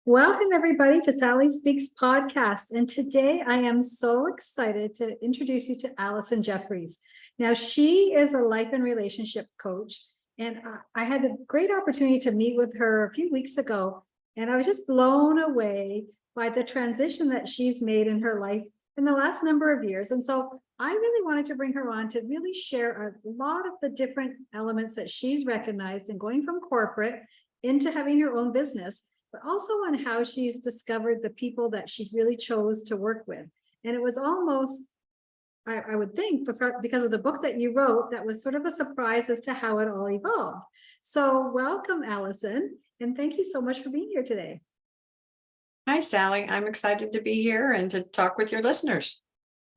Welcome, everybody, to Sally Speaks podcast. And today I am so excited to introduce you to Allison Jeffereys. Now, she is a life and relationship coach, and I had the great opportunity to meet with her a few weeks ago, and I was just blown away by the transition that she's made in her life in the last number of years. And so I really wanted to bring her on to really share a lot of the different elements that she's recognized in going from corporate into having her own business, but also on how she's discovered the people that she really chose to work with. And it was almost, I would think, because of the book that you wrote, that was sort of a surprise as to how it all evolved. So welcome, Allison, and thank you so much for being here today. Hi, Sally. I'm excited to be here and to talk with your listeners.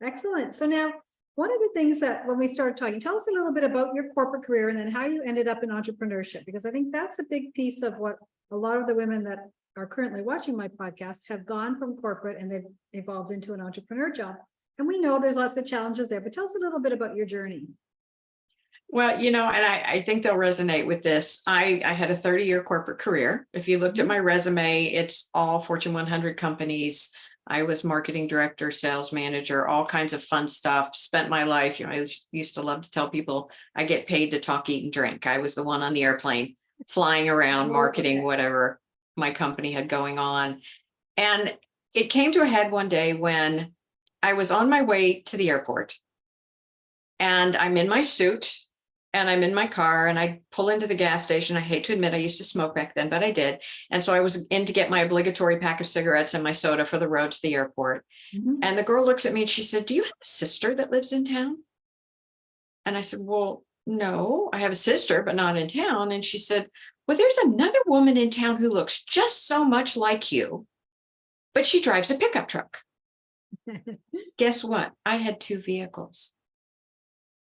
Excellent. So now, one of the things that when we started talking, tell us a little bit about your corporate career and then how you ended up in entrepreneurship, because I think that's a big piece of what a lot of the women that are currently watching my podcast have gone from corporate and they've evolved into an entrepreneur job. And we know there's lots of challenges there, but tell us a little bit about your journey. Well, and I think they'll resonate with this. I had a 30-year corporate career. If you looked at my resume, it's all Fortune 100 companies. I was marketing director, sales manager, all kinds of fun stuff. Spent my life, I used to love to tell people I get paid to talk, eat, and drink. I was the one on the airplane flying around, marketing whatever my company had going on. And it came to a head one day when I was on my way to the airport and I'm in my suit and I'm in my car and I pull into the gas station. I hate to admit I used to smoke back then, but I did. And so I was in to get my obligatory pack of cigarettes and my soda for the road to the airport. And the girl looks at me and she said, "Do you have a sister that lives in town?" And I said, "Well, no, I have a sister, but not in town." And she said, "Well, there's another woman in town who looks just so much like you, but she drives a pickup truck." Guess what? I had two vehicles.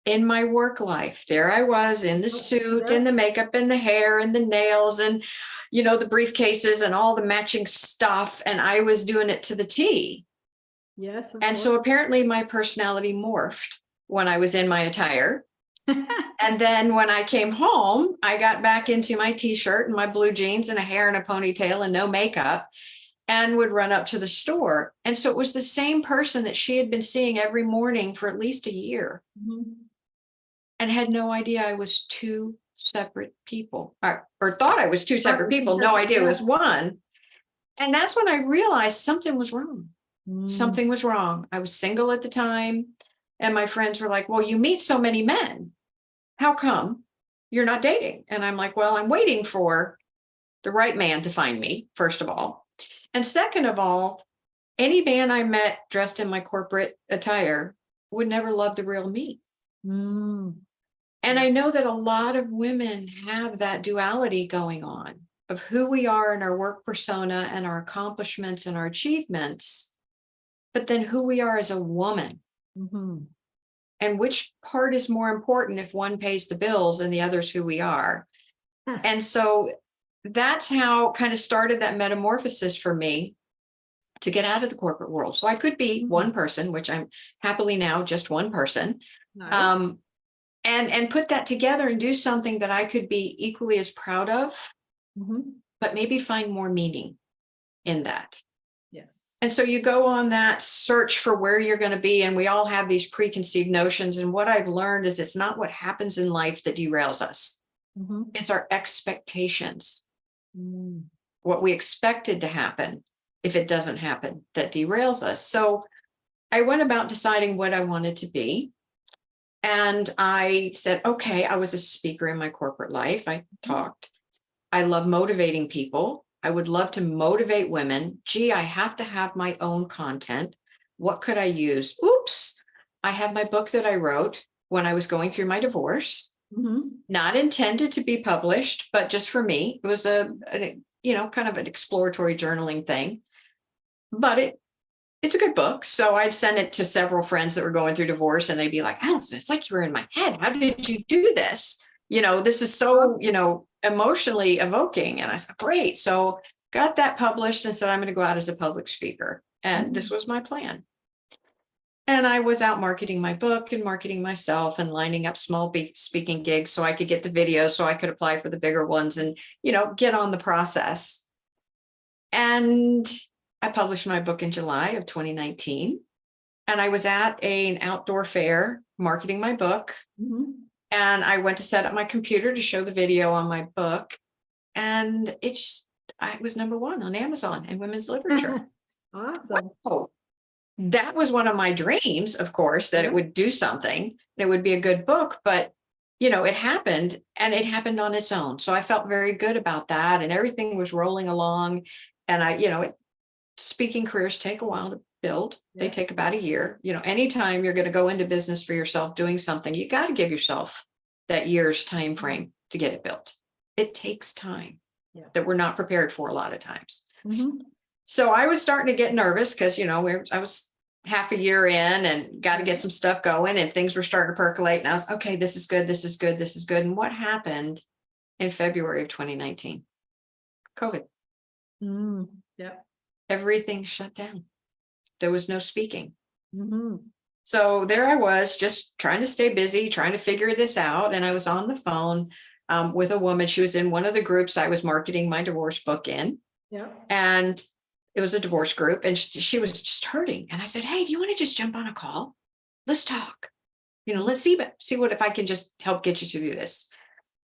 In my work life, there I was in the suit and the makeup and the hair and the nails and, the briefcases and all the matching stuff. And I was doing it to the T. Yes. And so apparently my personality morphed when I was in my attire. And then when I came home, I got back into my t-shirt and my blue jeans and a hair and a ponytail and no makeup and would run up to the store. And so it was the same person that she had been seeing every morning for at least a year. And had no idea I was two separate people or thought I was two separate people. No idea it was one. And that's when I realized something was wrong. Something was wrong. I was single at the time. And my friends were like, "Well, you meet so many men. How come you're not dating?" And I'm like, "Well, I'm waiting for the right man to find me, first of all. And second of all, any man I met dressed in my corporate attire would never love the real me." And I know that a lot of women have that duality going on of who we are in our work persona and our accomplishments and our achievements, but then who we are as a woman. And which part is more important if one pays the bills and the other's who we are. And so that's how kind of started that metamorphosis for me to get out of the corporate world. So I could be one person, which I'm happily now just one person. Nice. And put that together and do something that I could be equally as proud of, but maybe find more meaning in that. Yes. And so you go on that search for where you're going to be, and we all have these preconceived notions. And what I've learned is it's not what happens in life that derails us. It's our expectations. What we expected to happen, if it doesn't happen, that derails us. So I went about deciding what I wanted to be. And I said, okay, I was a speaker in my corporate life. I talked. I love motivating people. I would love to motivate women. Gee, I have to have my own content. What could I use? Oops. I have my book that I wrote when I was going through my divorce, not intended to be published, but just for me. It was kind of an exploratory journaling thing, but it's a good book. So I'd send it to several friends that were going through divorce and they'd be like, "Allison, it's like you were in my head. How did you do this? This is so, emotionally evoking." And I said, "Great." So got that published and said, I'm going to go out as a public speaker. And this was my plan. And I was out marketing my book and marketing myself and lining up small speaking gigs so I could get the videos so I could apply for the bigger ones and, get on the process. And I published my book in July of 2019. And I was at an outdoor fair marketing my book. Mhm. And I went to set up my computer to show the video on my book. And I was #1 on Amazon in women's literature. Awesome. Oh, that was one of my dreams, of course, that Yeah. it would do something, and it would be a good book, but it happened, and it happened on its own. So I felt very good about that, and everything was rolling along. And speaking careers take a while to build. They Yeah. take about a year. Anytime you're going to go into business for yourself doing something, you got to give yourself that year's time frame to get it built. It takes time Yeah. that we're not prepared for a lot of times. Mhm. So I was starting to get nervous because, I was half a year in and got to get some stuff going, and things were starting to percolate. And I was, okay, this is good. This is good. This is good. And what happened in February of 2019? COVID. Yeah. Everything shut down. There was no speaking. Mm-hmm. So there I was, just trying to stay busy, trying to figure this out. And I was on the phone with a woman. She was in one of the groups I was marketing my divorce book in. Yeah. And it was a divorce group, and she was just hurting. And I said, hey, do you want to just jump on a call? Let's talk. Let's see what if I can just help get you to do this.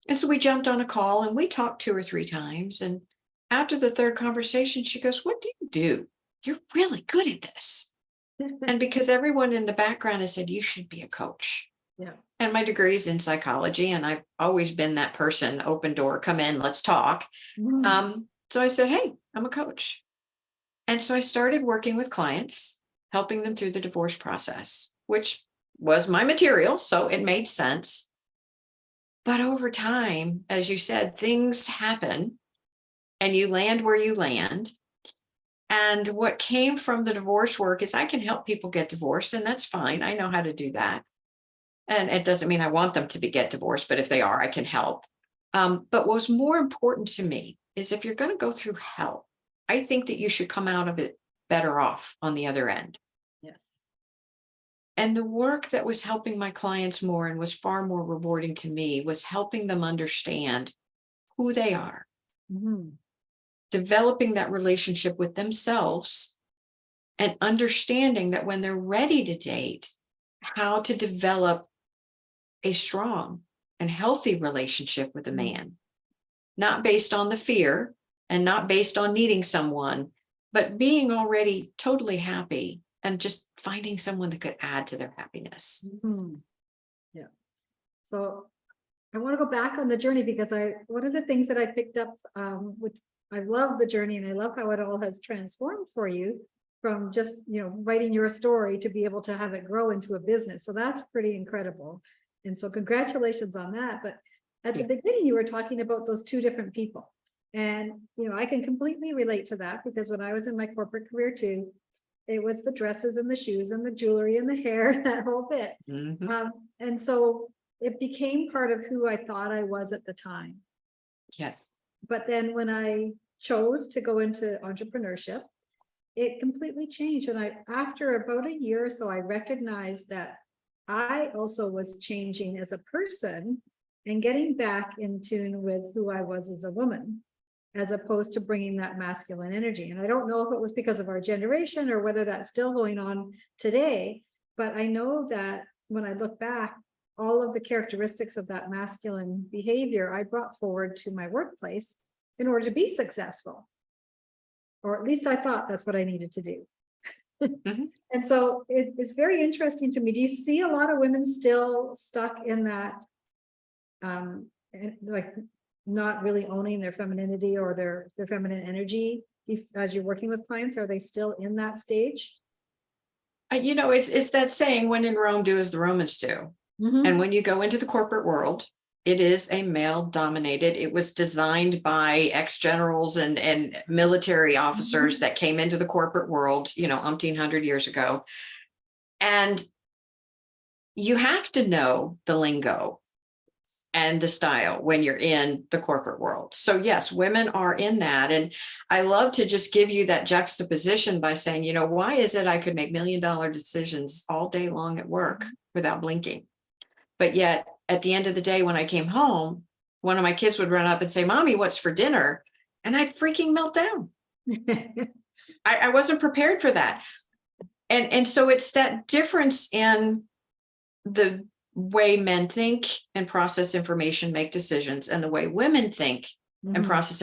And so we jumped on a call and we talked 2 or 3 times. And after the third conversation, she goes, what do you do? You're really good at this. And because everyone in the background has said, you should be a coach. Yeah. And my degree is in psychology, and I've always been that person, open door, come in, let's talk. Mhm. So I said, hey, I'm a coach. And so I started working with clients, helping them through the divorce process, which was my material. So it made sense. But over time, as you said, things happen and you land where you land. And what came from the divorce work is I can help people get divorced, and that's fine. I know how to do that. And it doesn't mean I want them to get divorced, but if they are, I can help. But what was more important to me is if you're going to go through hell, I think that you should come out of it better off on the other end. Yes. And the work that was helping my clients more and was far more rewarding to me was helping them understand who they are, Mm-hmm. developing that relationship with themselves, and understanding that when they're ready to date, how to develop a strong and healthy relationship with a man, not based on the fear and not based on needing someone, but being already totally happy and just finding someone that could add to their happiness. Mm-hmm. Yeah. So I want to go back on the journey because one of the things that I picked up, which I love the journey and I love how it all has transformed for you from just, writing your story to be able to have it grow into a business. So that's pretty incredible. And so congratulations on that. But at the beginning, you were talking about those 2 different people. And, I can completely relate to that because when I was in my corporate career too, it was the dresses and the shoes and the jewelry and the hair, that whole bit. Mm-hmm. And so it became part of who I thought I was at the time. Yes. But then when I chose to go into entrepreneurship, it completely changed. And after about a year or so, I recognized that I also was changing as a person and getting back in tune with who I was as a woman, as opposed to bringing that masculine energy. And I don't know if it was because of our generation or whether that's still going on today, but I know that when I look back, all of the characteristics of that masculine behavior I brought forward to my workplace in order to be successful. Or at least I thought that's what I needed to do. Mm-hmm. And so it's very interesting to me. Do you see a lot of women still stuck in that, like not really owning their femininity or their feminine energy? As you're working with clients, are they still in that stage? It's that saying, when in Rome, do as the Romans do. Mm-hmm. And when you go into the corporate world, it is a male dominated. It was designed by ex-generals and military officers that came into the corporate world, umpteen hundred years ago. And you have to know the lingo and the style when you're in the corporate world. So yes, women are in that. And I love to just give you that juxtaposition by saying, why is it I could make $1 million decisions all day long at work without blinking? But yet at the end of the day, when I came home, one of my kids would run up and say, Mommy, what's for dinner? And I'd freaking melt down. I wasn't prepared for that. And so it's that difference in the way men think and process information, make decisions, and the way women think and Mhm. process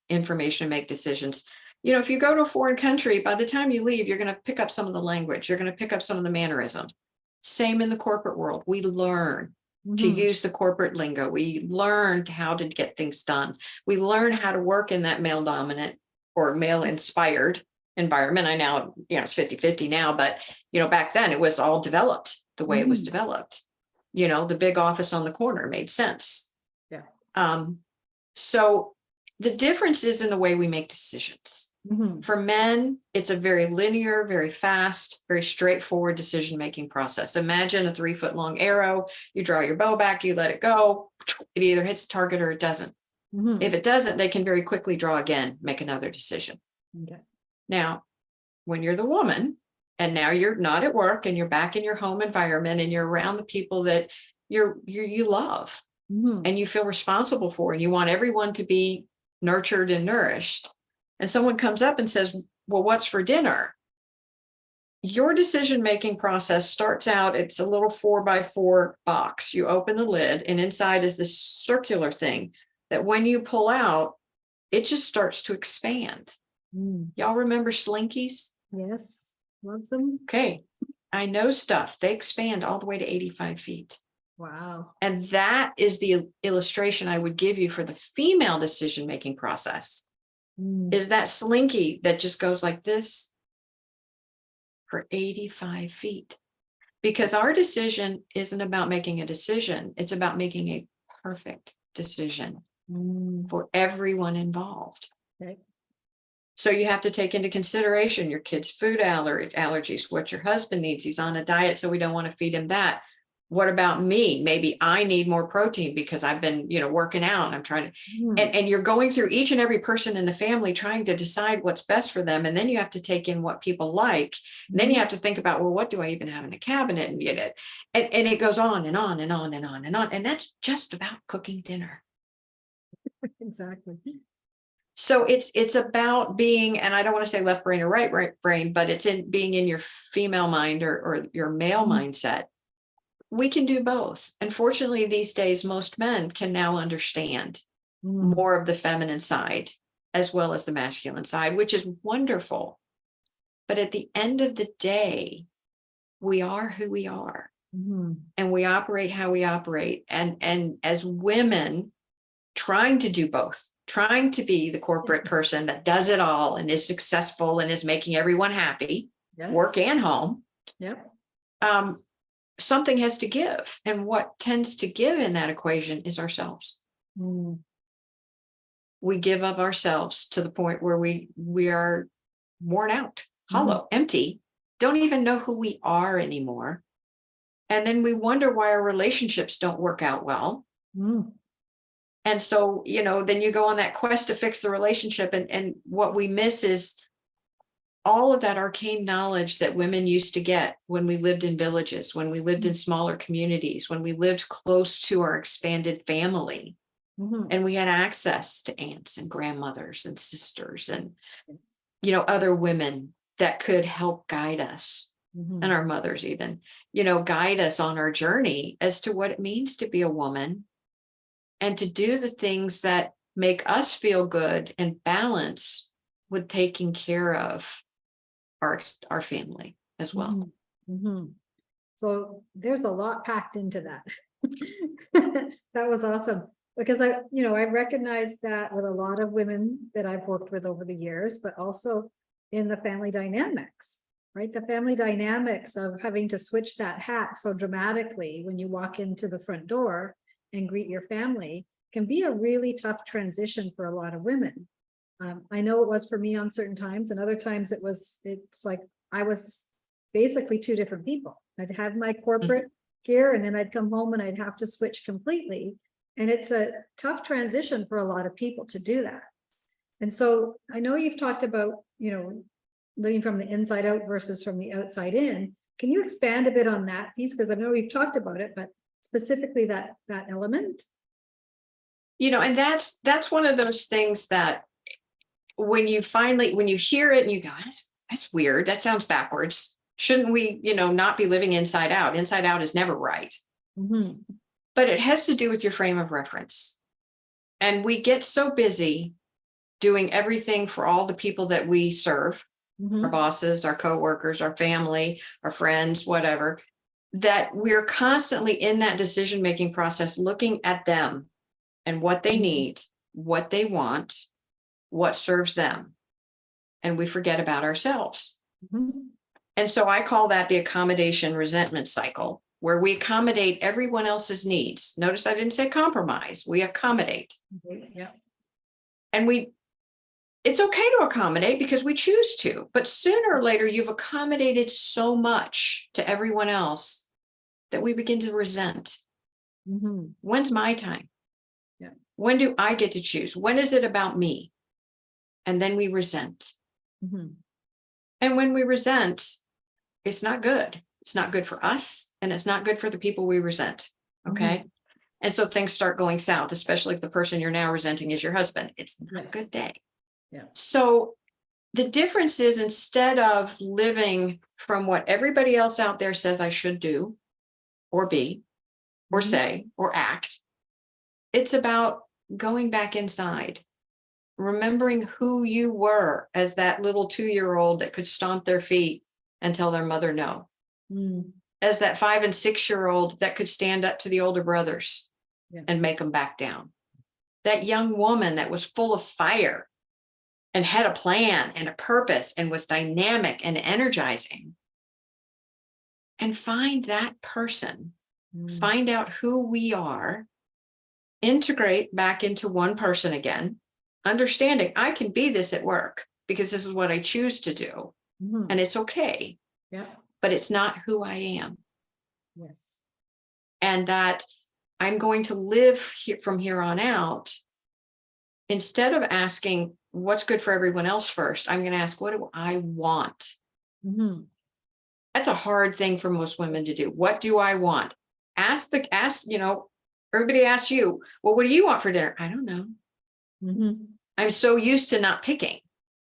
information, make decisions. If you go to a foreign country, by the time you leave, you're going to pick up some of the language, you're going to pick up some of the mannerisms. Same in the corporate world. We learn to Mhm. use the corporate lingo. We learn how to get things done. We learn how to work in that male dominant or male inspired environment. I now, it's 50-50 now, but back then it was all developed the way it was Mhm. developed. The big office on the corner made sense. Yeah. So the difference is in the way we make decisions. Mhm. For men, it's a very linear, very fast, very straightforward decision-making process. Imagine a 3-foot long arrow. You draw your bow back, you let it go. It either hits the target or it doesn't. Mhm. If it doesn't, they can very quickly draw again, make another decision. Okay. Now, when you're the woman, and now you're not at work and you're back in your home environment and you're around the people that you love Mhm. and you feel responsible for, and you want everyone to be nurtured and nourished. And someone comes up and says, well, what's for dinner? Your decision-making process starts out, it's a little 4x4 box. You open the lid and inside is this circular thing that when you pull out, it just starts to expand. Mm. Y'all remember Slinkies? Yes. Love them. Okay. I know stuff. They expand all the way to 85 feet. Wow. And that is the illustration I would give you for the female decision-making process. Mm. Is that slinky that just goes like this for 85 feet. Because our decision isn't about making a decision. It's about making a perfect decision for everyone involved. Okay. So you have to take into consideration your kid's food allergies, what your husband needs. He's on a diet, so we don't want to feed him that. What about me? Maybe I need more protein because I've been, working out. I'm trying to, and you're going through each and every person in the family trying to decide what's best for them. And then you have to take in what people like. And then you have to think about, well, what do I even have in the cabinet? And get it. And it goes on and on and on and on and on. And that's just about cooking dinner. Exactly. So it's about being, and I don't want to say left brain or right brain, but it's in being in your female mind or your male mindset. We can do both. And fortunately, these days, most men can now understand more of the feminine side as well as the masculine side, which is wonderful. But at the end of the day, we are who we are, and we operate how we operate. And as women trying to do both, trying to be the corporate person that does it all and is successful and is making everyone happy, Yes. work and home. Yep. Something has to give. And what tends to give in that equation is ourselves. We give of ourselves to the point where we are worn out, hollow, empty, don't even know who we are anymore. And then we wonder why our relationships don't work out well. And so, then you go on that quest to fix the relationship. And what we miss is all of that arcane knowledge that women used to get when we lived in villages, when we lived in smaller communities, when we lived close to our expanded family, and we had access to aunts and grandmothers and sisters and, other women that could help guide us, and our mothers even, guide us on our journey as to what it means to be a woman and to do the things that make us feel good and balance with taking care of our family as well. So there's a lot packed into that. That was awesome, because I recognize that with a lot of women that I've worked with over the years, but also in the family dynamics, right? The family dynamics of having to switch that hat so dramatically when you walk into the front door and greet your family can be a really tough transition for a lot of women. I know it was for me on certain times, and other times it's like I was basically two different people. I'd have my corporate gear and then I'd come home and I'd have to switch completely. And it's a tough transition for a lot of people to do that. And so I know you've talked about, living from the inside out versus from the outside in. Can you expand a bit on that piece? Because I know we've talked about it, but specifically that element. And that's one of those things that when you hear it and you go, that's weird. That sounds backwards. Shouldn't we, not be living inside out? Inside out is never right. Mhm. But it has to do with your frame of reference. And we get so busy doing everything for all the people that we serve, our Mhm. bosses, our coworkers, our family, our friends, whatever, that we're constantly in that decision-making process, looking at them and what they Mhm. need, what they want, what serves them. And we forget about ourselves. Mhm. And so I call that the accommodation resentment cycle, where we accommodate everyone else's needs. Notice I didn't say compromise, we accommodate. Yeah. And it's okay to accommodate because we choose to, but sooner or later you've accommodated so much to everyone else that we begin to resent. Mhm. When's my time? Yeah. When do I get to choose? When is it about me? And then we resent. Mhm. And when we resent, it's not good. It's not good for us, and it's not good for the people we resent. Okay. Mhm. And so things start going south, especially if the person you're now resenting is your husband. It's not a good day. Yeah. So the difference is, instead of living from what everybody else out there says I should do or be or Mhm. say or act, it's about going back inside, remembering who you were as that little 2-year-old that could stomp their feet and tell their mother no, Mm. as that 5 and 6-year-old that could stand up to the older brothers Yeah. and make them back down, that young woman that was full of fire and had a plan and a purpose and was dynamic and energizing. And find that person, Mm. find out who we are, integrate back into one person again, understanding I can be this at work because this is what I choose to do. Mhm. And it's okay, Yeah. but it's not who I am. Yes. And that I'm going to live from here on out. Instead of asking what's good for everyone else first, I'm going to ask, what do I want? Mhm. That's a hard thing for most women to do. What do I want? Everybody asks you, well, what do you want for dinner? I don't know. Mhm. I'm so used to not picking.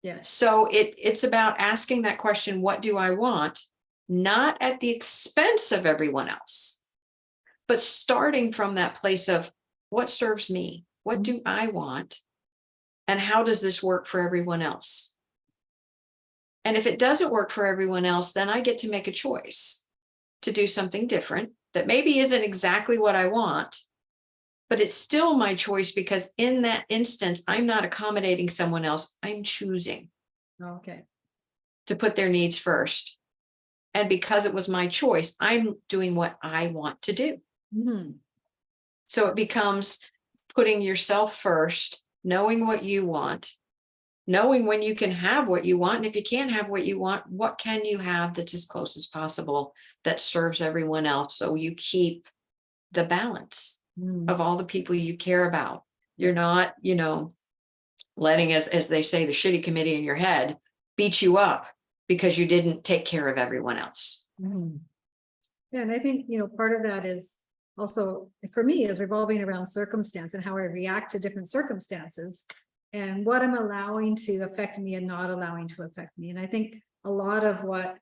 Yes. So it's about asking that question, what do I want? Not at the expense of everyone else, but starting from that place of what serves me? What do I want? And how does this work for everyone else? And if it doesn't work for everyone else, then I get to make a choice to do something different that maybe isn't exactly what I want, but it's still my choice, because in that instance, I'm not accommodating someone else. I'm choosing Okay. to put their needs first. And because it was my choice, I'm doing what I want to do. Mhm. So it becomes putting yourself first, knowing what you want, knowing when you can have what you want. And if you can't have what you want, what can you have that's as close as possible that serves everyone else? So you keep the balance Mm. of all the people you care about. You're not, letting, as they say, the shitty committee in your head beat you up because you didn't take care of everyone else. Mhm. Yeah, and I think, part of that is also, for me, is revolving around circumstance and how I react to different circumstances and what I'm allowing to affect me and not allowing to affect me. And I think a lot of what,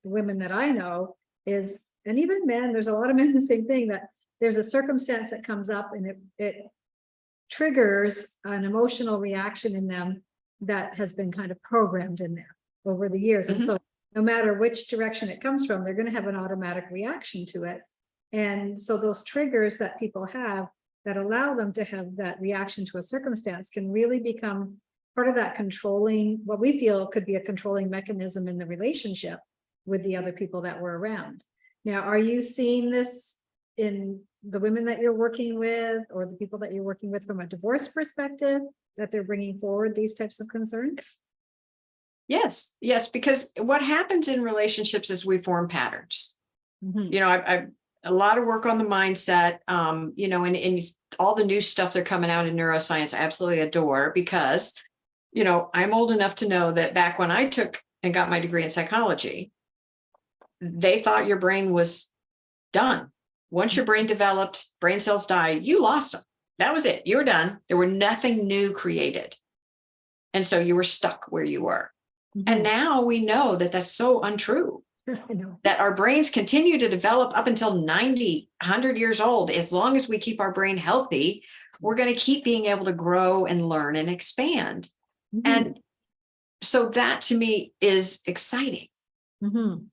women that I know is, and even men, there's a lot of men, the same thing, that there's a circumstance that comes up and it triggers an emotional reaction in them that has been kind of programmed in there over the years. And Mhm. so no matter which direction it comes from, they're going to have an automatic reaction to it. And so those triggers that people have that allow them to have that reaction to a circumstance can really become part of that controlling, what we feel could be a controlling mechanism in the relationship with the other people that we're around. Now, are you seeing this in the women that you're working with, or the people that you're working with from a divorce perspective, that they're bringing forward these types of concerns? Yes, because what happens in relationships is we form patterns. Mhm. I've a lot of work on the mindset, and all the new stuff they're coming out in neuroscience, I absolutely adore, because, I'm old enough to know that back when I took and got my degree in psychology, they thought your brain was done. Once your brain developed, brain cells died, you lost them. That was it. You were done. There were nothing new created. And so you were stuck where you were. Mhm. And now we know that that's so untrue, I know. that our brains continue to develop up until 90, 100 years old. As long as we keep our brain healthy, we're going to keep being able to grow and learn and expand. Mhm. And so that to me is exciting. Mhm.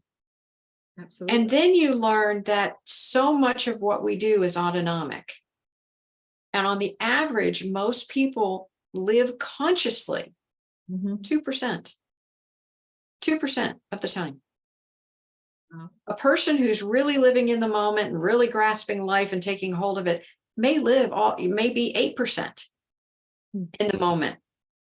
Absolutely. And then you learn that so much of what we do is autonomic. And on the average, most people live consciously Mhm. 2%, 2% of the time. Wow. A person who's really living in the moment and really grasping life and taking hold of it may be 8% Hmm. in the moment,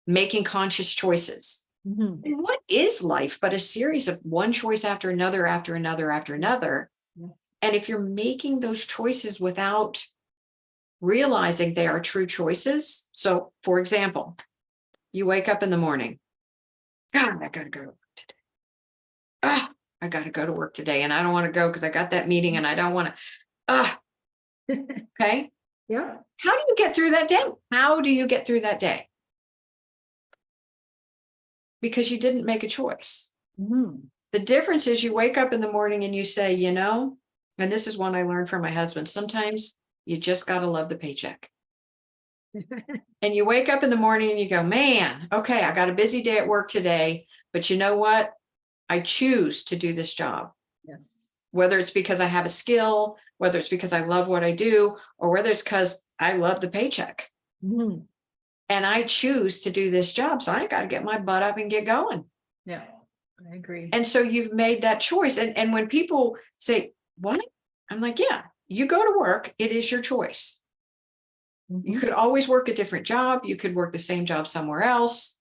making conscious choices. Mhm. And what is life but a series of one choice after another, after another, after another? Yes. And if you're making those choices without realizing they are true choices. So, for example, you wake up in the morning. God, I gotta go to work today. I gotta go to work today, and I don't want to go because I got that meeting, and I don't want to. Okay. Yeah. How do you get through that day? How do you get through that day? Because you didn't make a choice. Mhm. The difference is you wake up in the morning and you say, and this is one I learned from my husband. Sometimes you just got to love the paycheck. And you wake up in the morning and you go, man, okay, I got a busy day at work today, but you know what? I choose to do this job. Yes. Whether it's because I have a skill, whether it's because I love what I do, or whether it's because I love the paycheck. Mhm. And I choose to do this job. So I got to get my butt up and get going. Yeah, I agree. And so you've made that choice. And when people say, what? I'm like, yeah, you go to work. It is your choice. You Mhm. could always work a different job. You could work the same job somewhere else.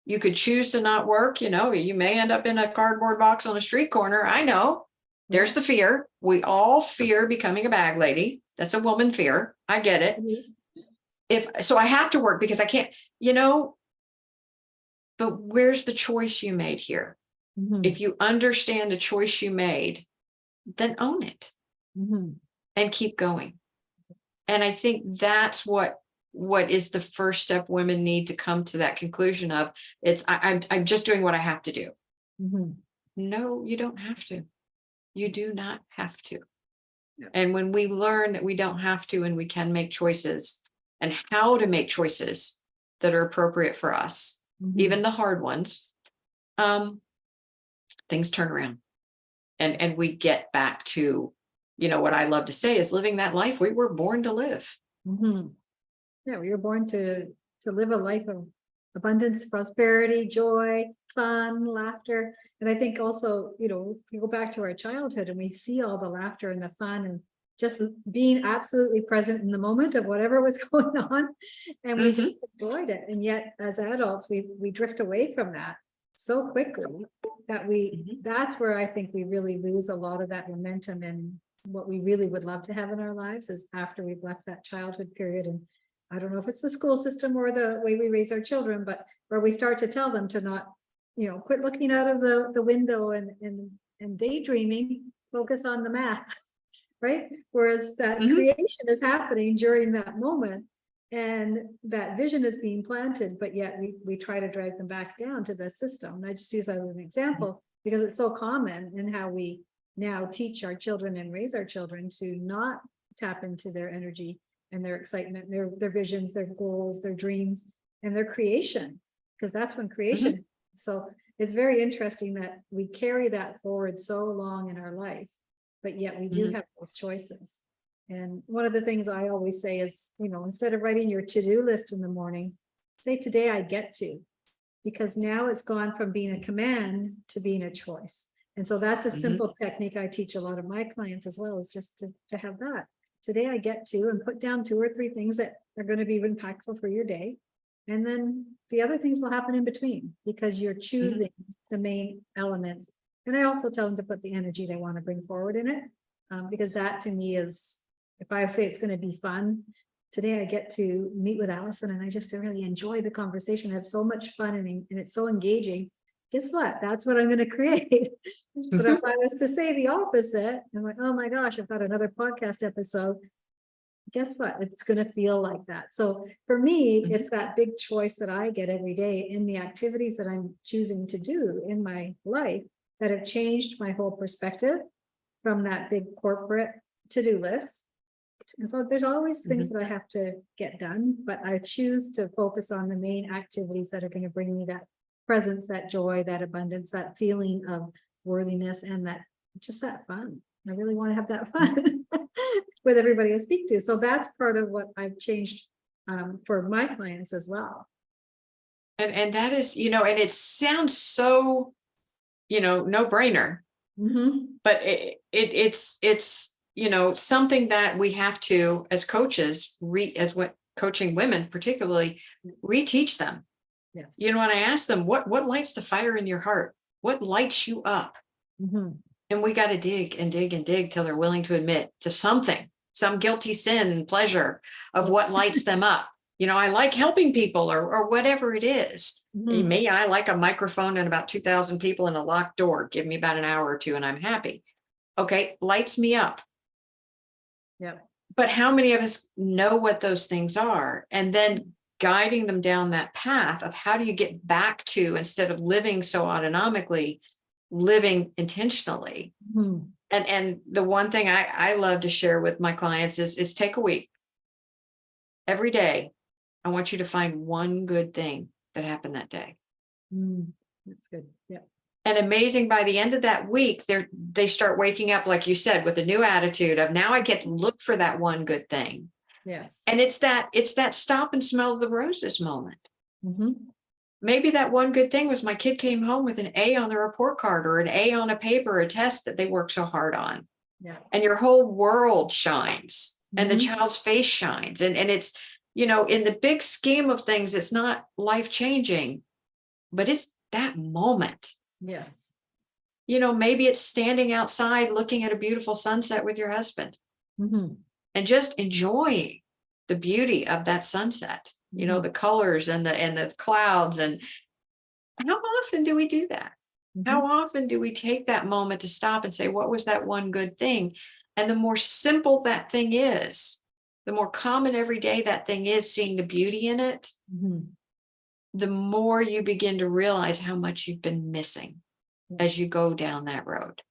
You could choose to not work. You may end up in a cardboard box on a street corner. I know. There's the fear. We all fear becoming a bag lady. That's a woman fear. I get it. So I have to work because I can't, but where's the choice you made here? Mhm. If you understand the choice you made, then own it Mhm. and keep going. And I think that's what is the first step women need to come to that conclusion of. I'm just doing what I have to do. Mhm. No, you don't have to. You do not have to. Yeah. And when we learn that we don't have to and we can make choices and how to make choices that are appropriate for us, Mhm. even the hard ones, things turn around and we get back to, what I love to say is living that life we were born to live. Mhm. Yeah, we were born to live a life of abundance, prosperity, joy, fun, laughter. And I think also, if we go back to our childhood and we see all the laughter and the fun and just being absolutely present in the moment of whatever was going on, and we just enjoyed it. And yet, as adults, we drift away from that so quickly that that's where I think we really lose a lot of that momentum and what we really would love to have in our lives is after we've left that childhood period. And I don't know if it's the school system or the way we raise our children, but where we start to tell them to not, quit looking out of the window and daydreaming, focus on the math, right? Whereas that creation is happening during that moment and that vision is being planted, but yet we try to drag them back down to the system. And I just use that as an example because it's so common in how we now teach our children and raise our children to not tap into their energy and their excitement, their visions, their goals, their dreams, and their creation, because that's when creation. So it's very interesting that we carry that forward so long in our life, but yet we do have those choices. And one of the things I always say is, instead of writing your to-do list in the morning, say today I get to, because now it's gone from being a command to being a choice. And so that's a simple technique I teach a lot of my clients as well, is just to have that. Today I get to, and put down 2 or 3 things that are going to be impactful for your day. And then the other things will happen in between because you're choosing the main elements. And I also tell them to put the energy they want to bring forward in it. Because that to me is, if I say it's going to be fun, today I get to meet with Allison and I just really enjoy the conversation. I have so much fun and it's so engaging. Guess what? That's what I'm going to create. But if I was to say the opposite, I'm like, oh my gosh, I've got another podcast episode. guess what? It's going to feel like that. So for me, it's that big choice that I get every day in the activities that I'm choosing to do in my life that have changed my whole perspective from that big corporate to-do list. And so there's always things that I have to get done, but I choose to focus on the main activities that are going to bring me that presence, that joy, that abundance, that feeling of worthiness, and that just that fun. I really want to have that fun with everybody I speak to. So that's part of what I've changed for my clients as well. And that is, and it sounds so, no brainer, but it's something that we have to, as coaches, coaching women particularly, reteach them. Yes. When I ask them, what lights the fire in your heart? What lights you up? And we got to dig and dig and dig till they're willing to admit to something, some guilty sin and pleasure of what lights them up. I like helping people or whatever it is. Me, I like a microphone and about 2,000 people in a locked door. Give me about an hour or two and I'm happy. Okay, lights me up. Yeah. But how many of us know what those things are? And then guiding them down that path of how do you get back to, instead of living so autonomically, living intentionally. And the one thing I love to share with my clients is take a week. Every day, I want you to find one good thing that happened that day. That's good. Yeah. And amazing, by the end of that week, they start waking up, like you said, with a new attitude of, now I get to look for that one good thing. Yes. And it's that stop and smell the roses moment. Maybe that one good thing was my kid came home with an A on the report card, or an A on a paper, a test that they worked so hard on. Yeah. And your whole world shines and the child's face shines. And it's, in the big scheme of things, it's not life-changing, but it's that moment. Yes. Maybe it's standing outside looking at a beautiful sunset with your husband and just enjoying the beauty of that sunset, the colors and the clouds. And how often do we do that? How often do we take that moment to stop and say, what was that one good thing? And the more simple that thing is, the more common every day that thing is, seeing the beauty in it, the more you begin to realize how much you've been missing as you go down that road.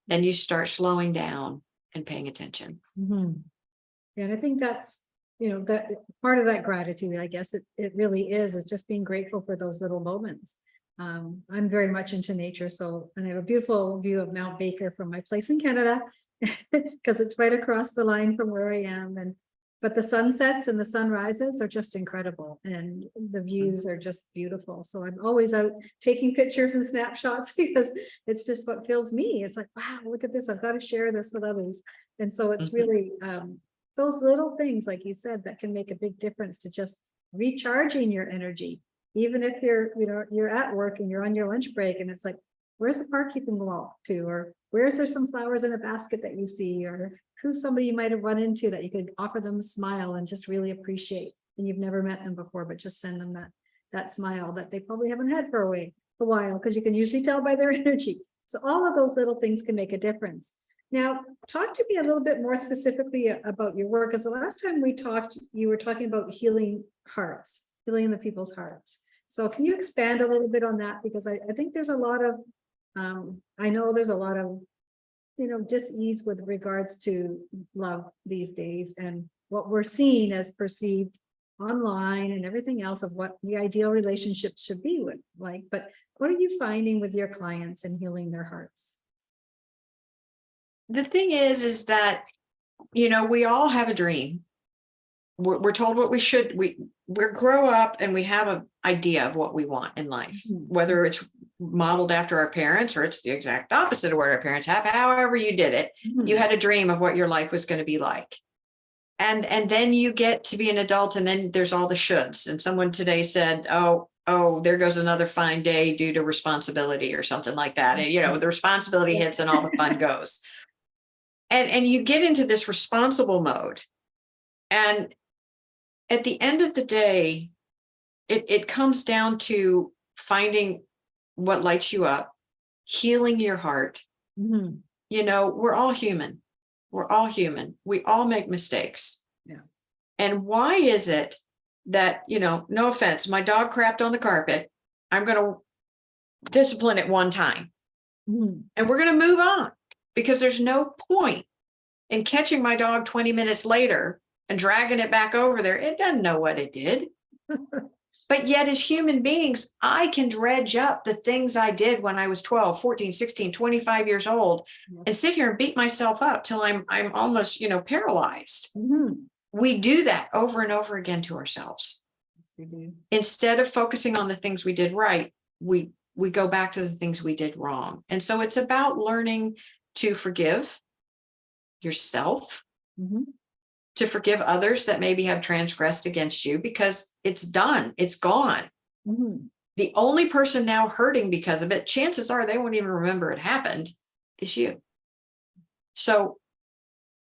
And you start slowing down and paying attention. Yeah, and I think that's, that part of that gratitude, I guess it really is just being grateful for those little moments. I'm very much into nature, and I have a beautiful view of Mount Baker from my place in Canada, because it's right across the line from where I am. But the sunsets and the sunrises are just incredible, and the views are just beautiful. So I'm always out taking pictures and snapshots because it's just what fills me. It's like, wow, look at this. I've got to share this with others. And so it's really those little things, like you said, that can make a big difference to just recharging your energy. Even if you're at work and you're on your lunch break and it's like, where's the park you can walk to? Or where's there some flowers in a basket that you see? Or who's somebody you might have run into that you could offer them a smile and just really appreciate, and you've never met them before, but just send them that smile that they probably haven't had for a while, because you can usually tell by their energy. So all of those little things can make a difference. Now, talk to me a little bit more specifically about your work, because the last time we talked, you were talking about healing hearts, healing the people's hearts. So can you expand a little bit on that? Because I think there's a lot of, I know there's a lot of, dis-ease with regards to love these days, and what we're seeing as perceived online and everything else of what the ideal relationships should be like. But what are you finding with your clients in healing their hearts? The thing is that, we all have a dream. We're told what we grow up and we have an idea of what we want in life, whether it's modeled after our parents or it's the exact opposite of what our parents have. However you did it, you had a dream of what your life was going to be like. And then you get to be an adult, and then there's all the shoulds. And someone today said, oh, there goes another fine day due to responsibility or something like that. And, the responsibility hits and all the fun goes. And you get into this responsible mode. And at the end of the day, it comes down to finding what lights you up, healing your heart. We're all human. We're all human. We all make mistakes. And why is it that, no offense, my dog crapped on the carpet. I'm going to discipline it one time and we're going to move on, because there's no point in catching my dog 20 minutes later and dragging it back over there. It doesn't know what it did. But yet, as human beings, I can dredge up the things I did when I was 12, 14, 16, 25 years old and sit here and beat myself up till I'm almost, paralyzed. We do that over and over again to ourselves. Instead of focusing on the things we did right, we go back to the things we did wrong. And so it's about learning to forgive yourself, to forgive others that maybe have transgressed against you, because it's done, it's gone. The only person now hurting because of it, chances are they won't even remember it happened, is you. So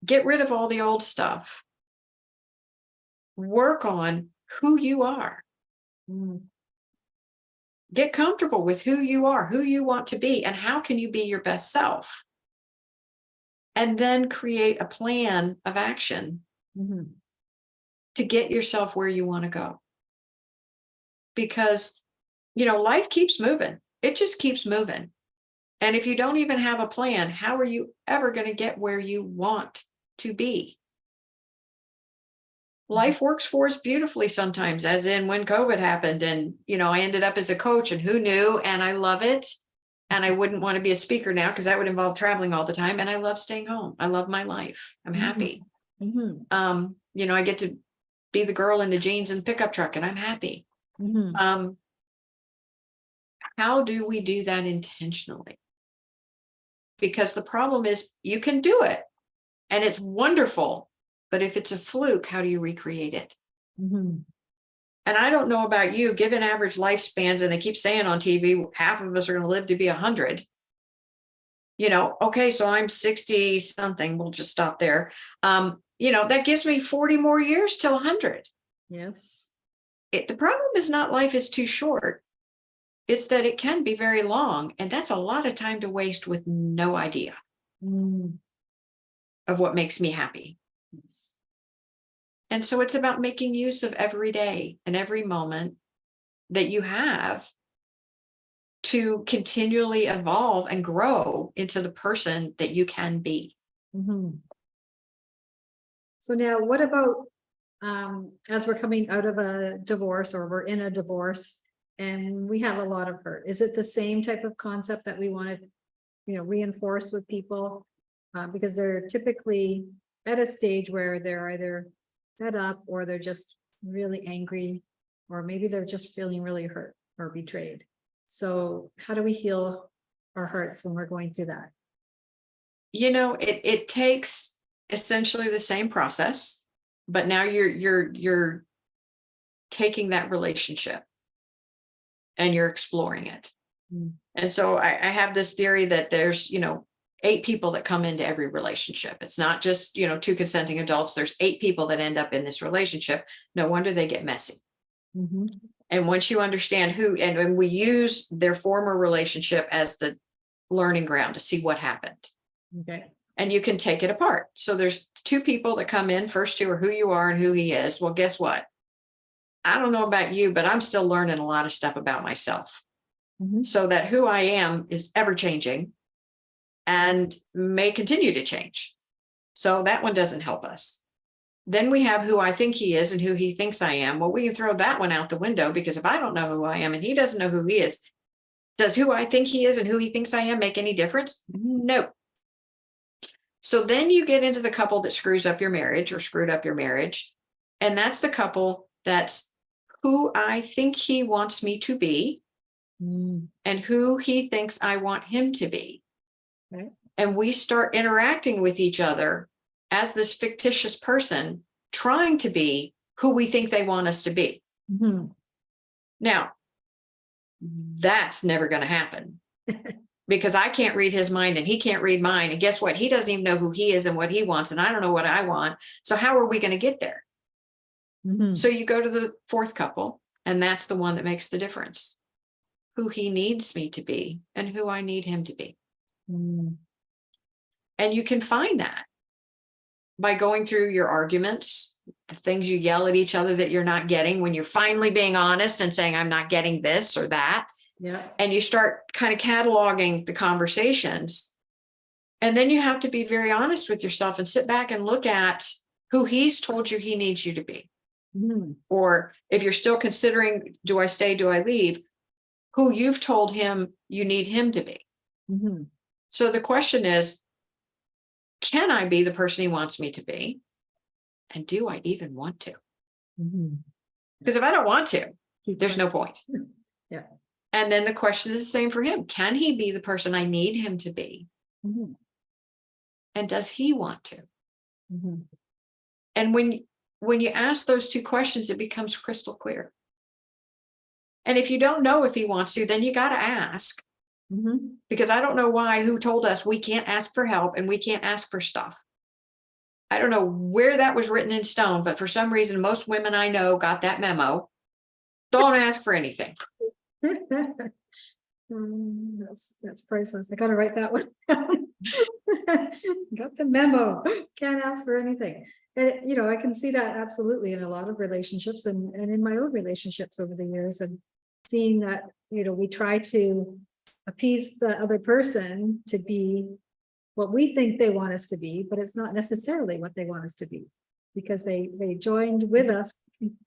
get rid of all the old stuff. Work on who you are. Get comfortable with who you are, who you want to be, and how can you be your best self. And then create a plan of action to get yourself where you want to go. Because, life keeps moving. It just keeps moving. And if you don't even have a plan, how are you ever going to get where you want to be? Life works for us beautifully sometimes, as in when COVID happened and, I ended up as a coach, and who knew, and I love it. And I wouldn't want to be a speaker now because that would involve traveling all the time. And I love staying home. I love my life. I'm happy. I get to be the girl in the jeans and pickup truck, and I'm happy. How do we do that intentionally? Because the problem is, you can do it and it's wonderful, but if it's a fluke, how do you recreate it? And I don't know about you, given average lifespans, and they keep saying on TV, half of us are going to live to be 100. Okay, so I'm 60 something. We'll just stop there. That gives me 40 more years till 100. Yes. The problem is not life is too short. It's that it can be very long. And that's a lot of time to waste with no idea of what makes me happy. Yes. And so it's about making use of every day and every moment that you have to continually evolve and grow into the person that you can be. So now what about, as we're coming out of a divorce, or we're in a divorce and we have a lot of hurt, is it the same type of concept that we want to, reinforce with people? Because they're typically at a stage where they're either fed up, or they're just really angry, or maybe they're just feeling really hurt or betrayed. So how do we heal our hurts when we're going through that? It takes essentially the same process, but now you're taking that relationship and you're exploring it. And so I have this theory that there's 8 people that come into every relationship. It's not just 2 consenting adults. There's 8 people that end up in this relationship. No wonder they get messy. And once you understand who, and we use their former relationship as the learning ground to see what happened. Okay. And you can take it apart. So there's 2 people that come in. First 2 are who you are and who he is. Well, guess what? I don't know about you, but I'm still learning a lot of stuff about myself. So that who I am is ever changing and may continue to change. So that one doesn't help us. Then we have who I think he is and who he thinks I am. Well, we can throw that one out the window, because if I don't know who I am and he doesn't know who he is, does who I think he is and who he thinks I am make any difference? No. So then you get into the couple that screws up your marriage, or screwed up your marriage. And that's the couple that's who I think he wants me to be and who he thinks I want him to be. Okay. And we start interacting with each other as this fictitious person, trying to be who we think they want us to be. Now, that's never going to happen because I can't read his mind and he can't read mine. And guess what? He doesn't even know who he is and what he wants. And I don't know what I want. So how are we going to get there? So you go to the 4th couple, and that's the one that makes the difference. Who he needs me to be and who I need him to be. And you can find that by going through your arguments, the things you yell at each other that you're not getting, when you're finally being honest and saying, I'm not getting this or that. Yeah. And you start kind of cataloging the conversations. And then you have to be very honest with yourself and sit back and look at who he's told you he needs you to be. Mhm. Or if you're still considering, do I stay, do I leave, who you've told him you need him to be. Mhm. So the question is, can I be the person he wants me to be? And do I even want to? Mhm. Because if I don't want to, Keep there's going. no point. Yeah. And then the question is the same for him. Can he be the person I need him to be? Mhm. And does he want to? Mhm. And when you ask those two questions, it becomes crystal clear. And if you don't know if he wants to, then you got to ask. Mhm. Because I don't know who told us we can't ask for help and we can't ask for stuff. I don't know where that was written in stone, but for some reason, most women I know got that memo. Don't ask for anything. That's priceless. I gotta write that one down. Got the memo. Can't ask for anything. And I can see that absolutely in a lot of relationships and in my own relationships over the years, and seeing that, we try to appease the other person to be what we think they want us to be, but it's not necessarily what they want us to be, because they joined with us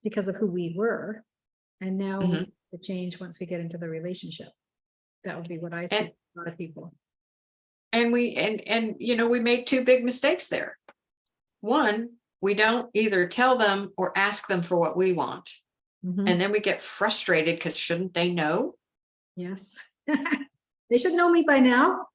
because of who we were. And now we Mhm. to change once we get into the relationship. That would be what I see And in a lot of people. we make two big mistakes there. One, we don't either tell them or ask them for what we want. Mhm. And then we get frustrated because shouldn't they know? Yes. They should know me by now.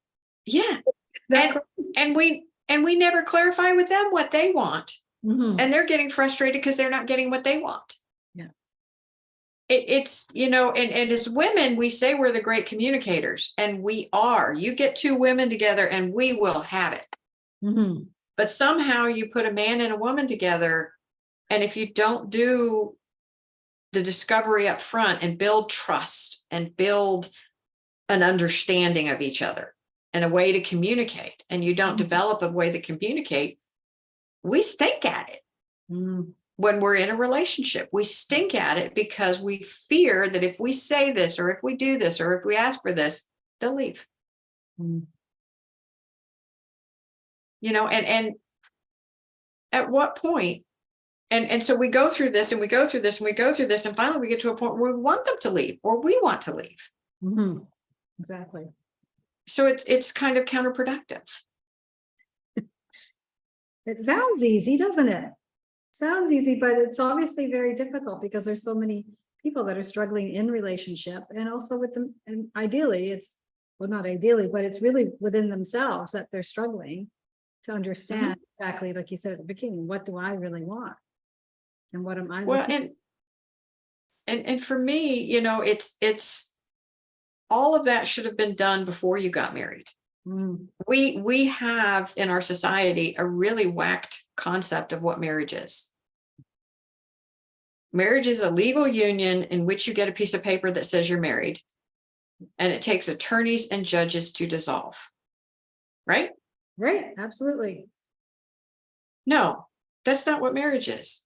Yeah. That And we never clarify with them what they want. Mhm. And they're getting frustrated because they're not getting what they want. Yeah. It's and as women, we say we're the great communicators, and we are. You get two women together and we will have it. Mhm. But somehow you put a man and a woman together, and if you don't do the discovery up front and build trust and build an understanding of each other and a way to communicate, and you don't develop a way to communicate, we stink at it. Mhm. When we're in a relationship, we stink at it because we fear that if we say this, or if we do this, or if we ask for this, they'll leave. Mhm. And at what point? And so we go through this and we go through this and we go through this, and finally we get to a point where we want them to leave, or we want to leave. Mhm. Exactly. So it's kind of counterproductive. It sounds easy, doesn't it? Sounds easy, but it's obviously very difficult because there's so many people that are struggling in relationship, and also with them. And ideally, not ideally, but it's really within themselves that they're struggling to understand exactly, like you said at the beginning, what do I really want? And what am I Well, looking? and for me, it's all of that should have been done before you got married. Mm. We have in our society a really whacked concept of what marriage is. Marriage is a legal union in which you get a piece of paper that says you're married, and it takes attorneys and judges to dissolve. Right? Right, absolutely. No, that's not what marriage is.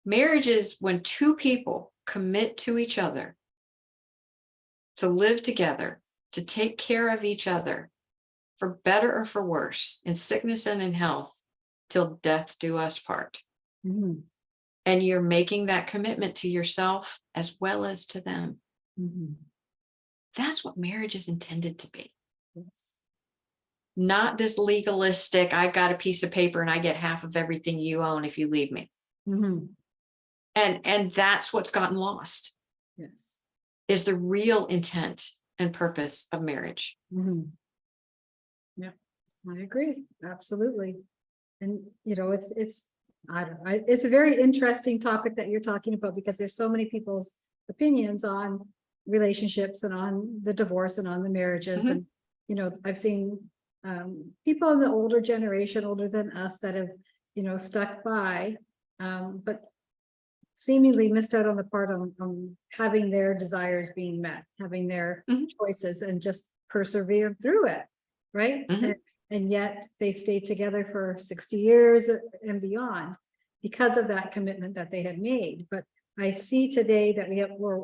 Marriage is when two people commit to each other to live together, to take care of each other, for better or for worse, in sickness and in health, till death do us part. Mhm. And you're making that commitment to yourself as well as to them. Mhm. That's what marriage is intended to be. Yes. Not this legalistic, I've got a piece of paper and I get half of everything you own if you leave me. Mhm. And that's what's gotten lost, Yes. is the real intent and purpose of marriage. Mhm. Yeah, I agree, absolutely. And it's I don't know, it's a very interesting topic that you're talking about, because there's so many people's opinions on relationships and on the divorce and on the marriages. Mhm. And I've seen people in the older generation, older than us, that have stuck by, but seemingly missed out on the part on having their desires being met, having their Mhm. choices, and just persevered through it, right? Mhm. And yet they stayed together for 60 years and beyond. because of that commitment that they had made. But I see today that we're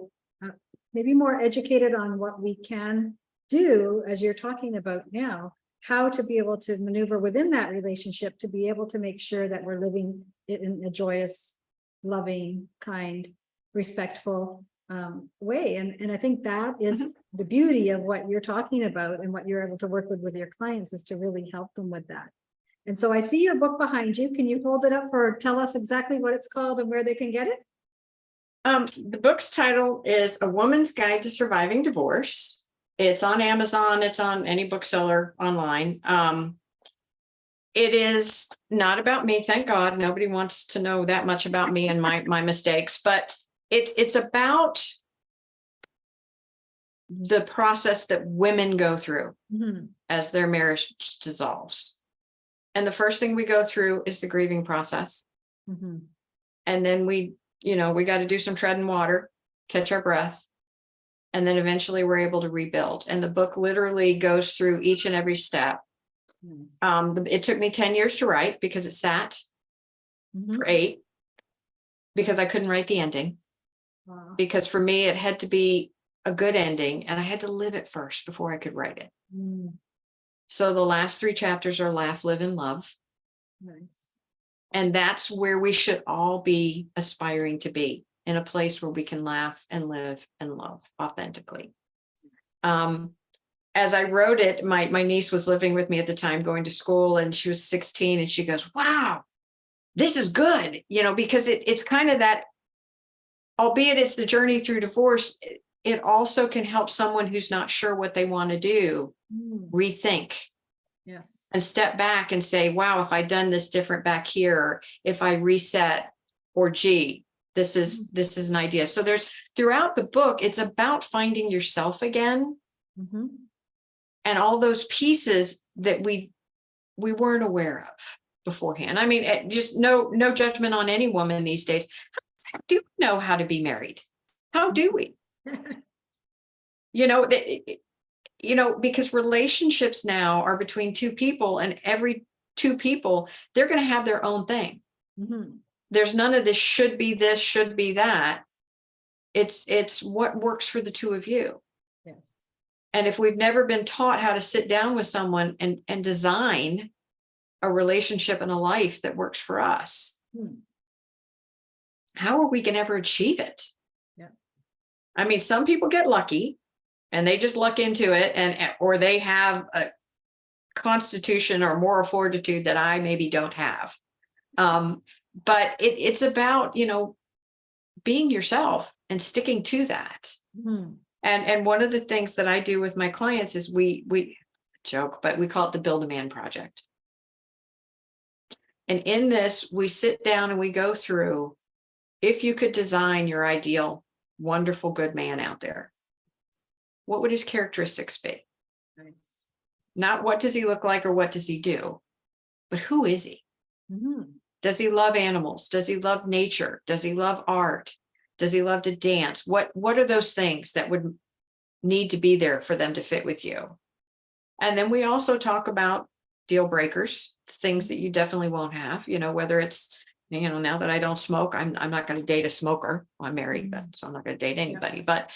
maybe more educated on what we can do, as you're talking about now, how to be able to maneuver within that relationship to be able to make sure that we're living it in a joyous, loving, kind, respectful way. And I think that is the beauty of what you're talking about and what you're able to work with your clients, is to really help them with that. And so I see your book behind you. Can you hold it up or tell us exactly what it's called and where they can get it? The book's title is A Woman's Guide to Surviving Divorce. It's on Amazon. It's on any bookseller online. It is not about me, thank God. Nobody wants to know that much about me and my mistakes, but it's about the process that women go through as their marriage dissolves. And the first thing we go through is the grieving process. And then we got to do some treading water, catch our breath. And then eventually we're able to rebuild. And the book literally goes through each and every step. It took me 10 years to write because it sat for 8, because I couldn't write the ending. Wow. Because for me, it had to be a good ending and I had to live it first before I could write it. So the last 3 chapters are laugh, live, and love. Nice. And that's where we should all be aspiring to be, in a place where we can laugh and live and love authentically. As I wrote it, my niece was living with me at the time, going to school, and she was 16, and she goes, wow, this is good. Because it's kind of that, albeit it's the journey through divorce, it also can help someone who's not sure what they want to do rethink. Yes. And step back and say, wow, if I'd done this different back here, if I reset, or gee, this is an idea. So there's, throughout the book, it's about finding yourself again. And all those pieces that we weren't aware of beforehand. I mean, just no judgment on any woman these days. How do we know how to be married? How do we? Because relationships now are between 2 people, and every 2 people, they're going to have their own thing. There's none of this should be this, should be that. It's what works for the 2 of you. Yes. And if we've never been taught how to sit down with someone and design a relationship and a life that works for us, how are we going to ever achieve it? Yeah. I mean, some people get lucky and they just luck into it, or they have a constitution or moral fortitude that I maybe don't have. But it's about, being yourself and sticking to that. And one of the things that I do with my clients is we joke, but we call it the Build a Man Project. And in this, we sit down and we go through, if you could design your ideal, wonderful, good man out there, what would his characteristics be? Nice. Not what does he look like or what does he do, but who is he? Does he love animals? Does he love nature? Does he love art? Does he love to dance? What are those things that would need to be there for them to fit with you? And then we also talk about deal breakers, things that you definitely won't have, whether it's, now that I don't smoke, I'm not going to date a smoker. Well, I'm married, so I'm not going to date anybody. But,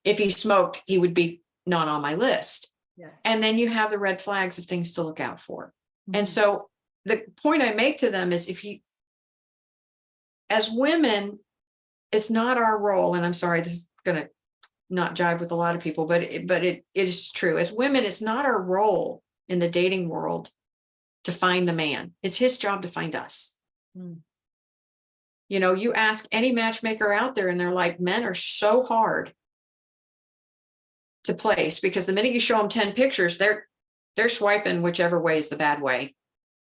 if he smoked, he would be not on my list. Yes. And then you have the red flags of things to look out for. And so the point I make to them is, as women, it's not our role, and I'm sorry, this is going to not jive with a lot of people, but it is true. As women, it's not our role in the dating world to find the man. It's his job to find us. You ask any matchmaker out there and they're like, men are so hard to place, because the minute you show them 10 pictures, they're swiping whichever way is the bad way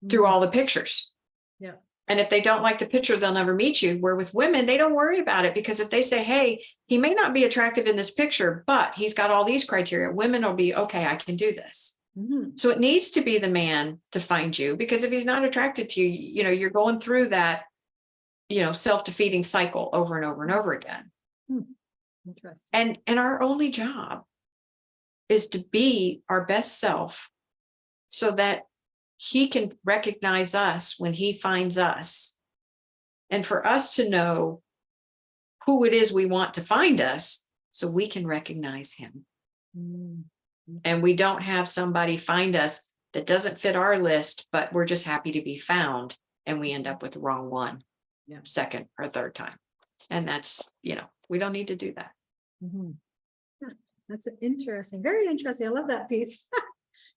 through all the pictures. Yeah. And if they don't like the picture, they'll never meet you. Where with women, they don't worry about it, because if they say, hey, he may not be attractive in this picture, but he's got all these criteria, women will be, okay, I can do this. So it needs to be the man to find you, because if he's not attracted to you, you're going through that, self-defeating cycle over and over and over again. Interesting. And our only job is to be our best self, so that he can recognize us when he finds us, and for us to know who it is we want to find us so we can recognize him. Mm. And we don't have somebody find us that doesn't fit our list, but we're just happy to be found and we end up with the wrong one. Yeah. Second or third time. And that's, we don't need to do that. Mhm. Yeah, that's interesting, very interesting. I love that piece.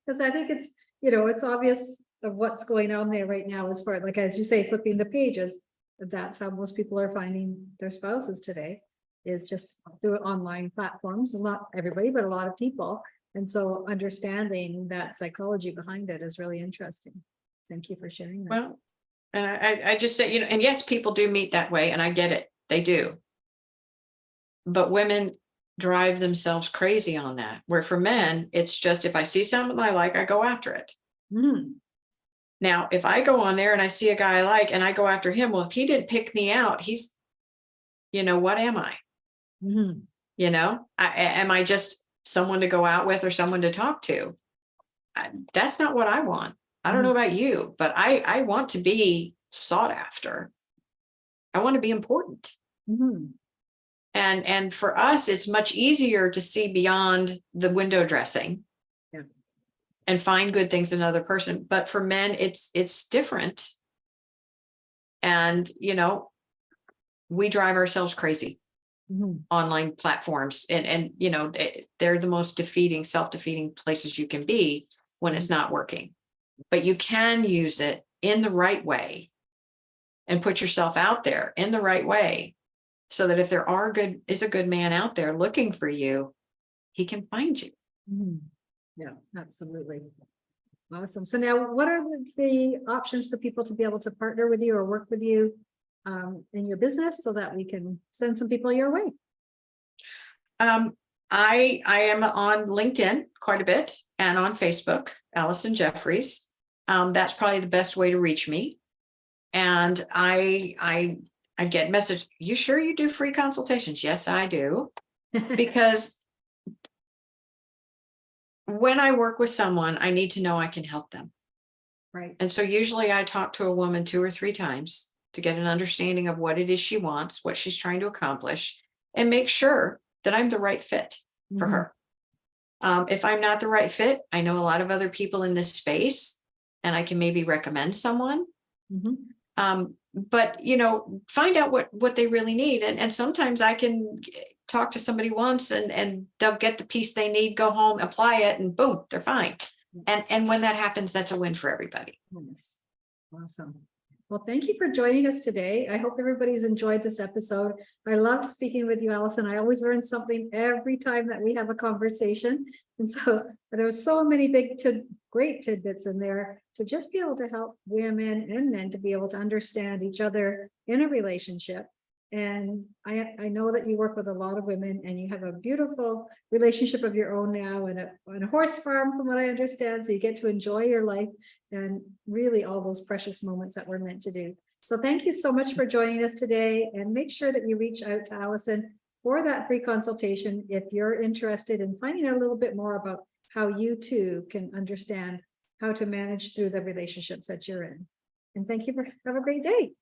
Because I think it's, it's obvious of what's going on there right now as far, like, as you say, flipping the pages. That's how most people are finding their spouses today, is just through online platforms. Well, not everybody, but a lot of people. And so understanding that psychology behind it is really interesting. Thank you for sharing that. Well, and I just say, and yes, people do meet that way, and I get it. They do. But women drive themselves crazy on that, where for men, it's just, if I see something I like, I go after it. Mm. Now, if I go on there and I see a guy I like and I go after him, well, if he didn't pick me out, he's, what am I? Mhm. Am I just someone to go out with or someone to talk to? That's not what I want. I don't know about you, but I want to be sought after. I want to be important. Mhm. And for us, it's much easier to see beyond the window dressing. Yeah. And find good things in another person. But for men, it's different. And, we drive ourselves crazy. Mhm. Online platforms, and they're the most self-defeating places you can be when it's not working. But you can use it in the right way and put yourself out there in the right way, so that if there is a good man out there looking for you, he can find you. Mhm. Yeah, absolutely. Awesome. So now, what are the options for people to be able to partner with you or work with you in your business, so that we can send some people your way? I am on LinkedIn quite a bit, and on Facebook, Allison Jeffereys. That's probably the best way to reach me. And I get message. You sure you do free consultations? Yes, I do. Because when I work with someone, I need to know I can help them. Right. And so usually I talk to a woman 2 or 3 times to get an understanding of what it is she wants, what she's trying to accomplish, and make sure that I'm the right fit for her. If I'm not the right fit, I know a lot of other people in this space, and I can maybe recommend someone. But find out what they really need. And sometimes I can talk to somebody once and they'll get the piece they need, go home, apply it, and boom, they're fine. And when that happens, that's a win for everybody. Nice. Awesome. Well, thank you for joining us today. I hope everybody's enjoyed this episode. I loved speaking with you, Allison. I always learn something every time that we have a conversation. And so there was so many great tidbits in there to just be able to help women and men to be able to understand each other in a relationship. And I know that you work with a lot of women, and you have a beautiful relationship of your own now, and a horse farm, from what I understand. So you get to enjoy your life and really all those precious moments that we're meant to do. So thank you so much for joining us today, and make sure that you reach out to Allison for that free consultation if you're interested in finding out a little bit more about how you too can understand how to manage through the relationships that you're in. And thank you have a great day.